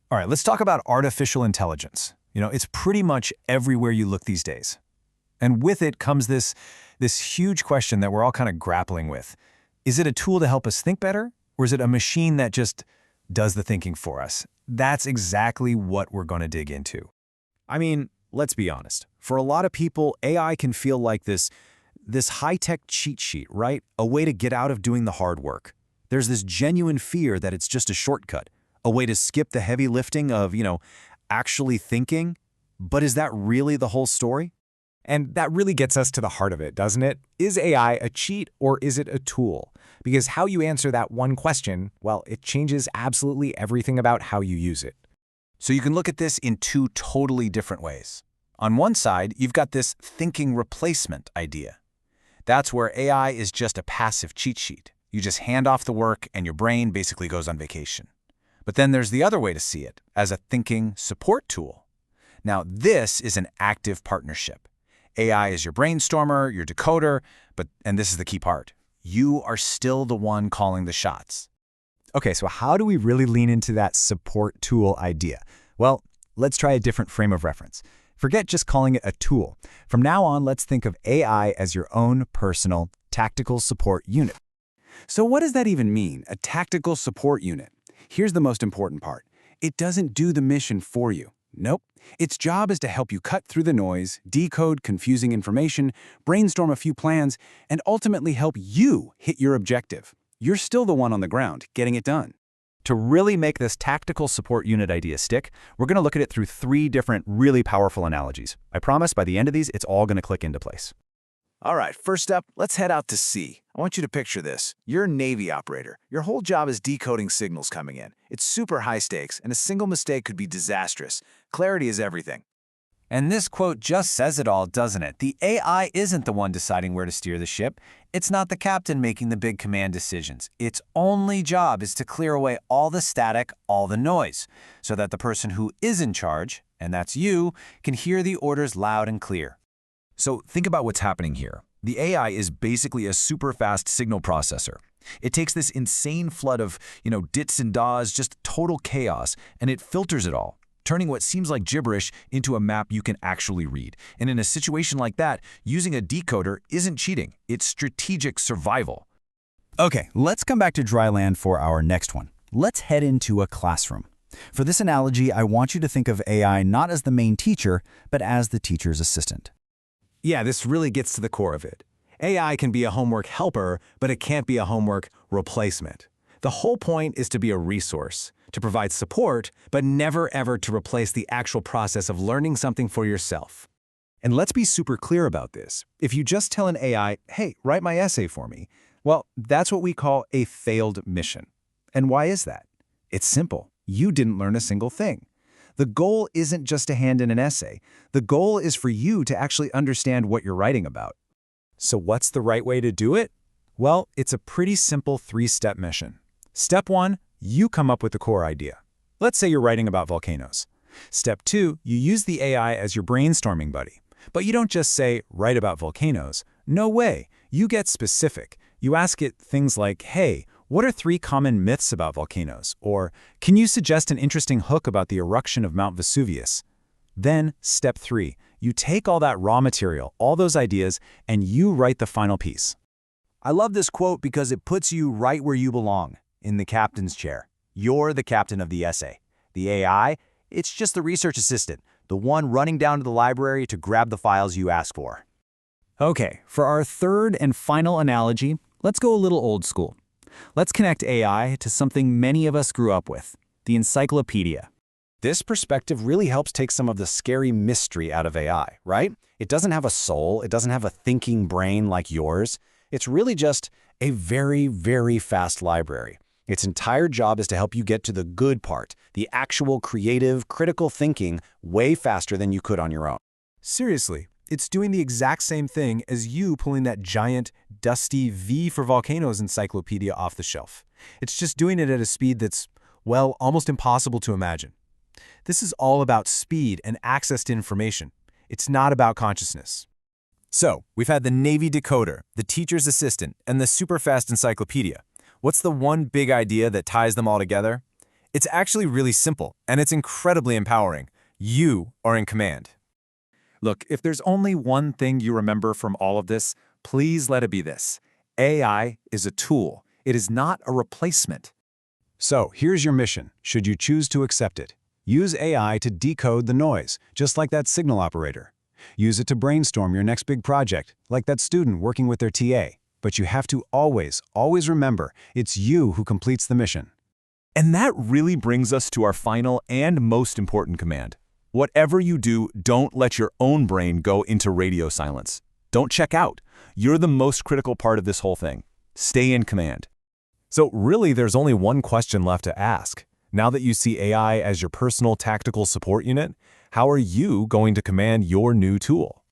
All right, let's talk about artificial intelligence. It's pretty much everywhere you look these days. And with it comes this huge question that we're all kind of grappling with. Is it a tool to help us think better, or is it a machine that just does the thinking for us? That's exactly what we're going to dig into. I mean, let's be honest. For a lot of people, AI can feel like this high-tech cheat sheet, right? A way to get out of doing the hard work. There's this genuine fear that it's just a shortcut, a way to skip the heavy lifting of, actually thinking. But is that really the whole story? And that really gets us to the heart of it, doesn't it? Is AI a cheat or is it a tool? Because how you answer that one question, well, it changes absolutely everything about how you use it. So you can look at this in two totally different ways. On one side, you've got this thinking replacement idea. That's where AI is just a passive cheat sheet. You just hand off the work and your brain basically goes on vacation. But then there's the other way to see it, as a thinking support tool. Now, this is an active partnership. AI is your brainstormer, your decoder, and this is the key part, you are still the one calling the shots. Okay, so how do we really lean into that support tool idea? Well, let's try a different frame of reference. Forget just calling it a tool. From now on, let's think of AI as your own personal tactical support unit. So what does that even mean, a tactical support unit? Here's the most important part. It doesn't do the mission for you. Nope. Its job is to help you cut through the noise, decode confusing information, brainstorm a few plans, and ultimately help you hit your objective. You're still the one on the ground, getting it done. To really make this tactical support unit idea stick, we're going to look at it through 3 different really powerful analogies. I promise by the end of these, it's all going to click into place. All right, first up, let's head out to sea. I want you to picture this. You're a Navy operator. Your whole job is decoding signals coming in. It's super high stakes, and a single mistake could be disastrous. Clarity is everything. And this quote just says it all, doesn't it? The AI isn't the one deciding where to steer the ship. It's not the captain making the big command decisions. Its only job is to clear away all the static, all the noise, so that the person who is in charge, and that's you, can hear the orders loud and clear. So think about what's happening here. The AI is basically a super fast signal processor. It takes this insane flood of, dits and dahs, just total chaos, and it filters it all, turning what seems like gibberish into a map you can actually read. And in a situation like that, using a decoder isn't cheating, it's strategic survival. Okay, let's come back to dry land for our next one. Let's head into a classroom. For this analogy, I want you to think of AI not as the main teacher, but as the teacher's assistant. Yeah, this really gets to the core of it. AI can be a homework helper, but it can't be a homework replacement. The whole point is to be a resource, to provide support, but never ever to replace the actual process of learning something for yourself. And let's be super clear about this. If you just tell an AI, hey, write my essay for me, well, that's what we call a failed mission. And why is that? It's simple. You didn't learn a single thing. The goal isn't just to hand in an essay. The goal is for you to actually understand what you're writing about. So what's the right way to do it? Well, it's a pretty simple 3-step mission. Step 1, you come up with the core idea. Let's say you're writing about volcanoes. Step 2, you use the AI as your brainstorming buddy. But you don't just say, write about volcanoes. No way. You get specific. You ask it things like, hey, what are 3 common myths about volcanoes? Or, can you suggest an interesting hook about the eruption of Mount Vesuvius? Then, step 3, you take all that raw material, all those ideas, and you write the final piece. I love this quote because it puts you right where you belong, in the captain's chair. You're the captain of the essay. The AI, it's just the research assistant, the one running down to the library to grab the files you ask for. Okay, for our third and final analogy, let's go a little old school. Let's connect AI to something many of us grew up with, the encyclopedia. This perspective really helps take some of the scary mystery out of AI, right? It doesn't have a soul, it doesn't have a thinking brain like yours. It's really just a very, very fast library. Its entire job is to help you get to the good part, the actual creative, critical thinking, way faster than you could on your own. Seriously, it's doing the exact same thing as you pulling that giant, dusty V for Volcanoes encyclopedia off the shelf. It's just doing it at a speed that's, well, almost impossible to imagine. This is all about speed and access to information. It's not about consciousness. So, we've had the Navy decoder, the teacher's assistant, and the super fast encyclopedia. What's the one big idea that ties them all together? It's actually really simple, and it's incredibly empowering. You are in command. Look, if there's only one thing you remember from all of this, please let it be this. AI is a tool. It is not a replacement. So here's your mission, should you choose to accept it. Use AI to decode the noise, just like that signal operator. Use it to brainstorm your next big project, like that student working with their TA. But you have to always remember, it's you who completes the mission. And that really brings us to our final and most important command. Whatever you do, don't let your own brain go into radio silence. Don't check out. You're the most critical part of this whole thing. Stay in command. So really, there's only one question left to ask. Now that you see AI as your personal tactical support unit, how are you going to command your new tool?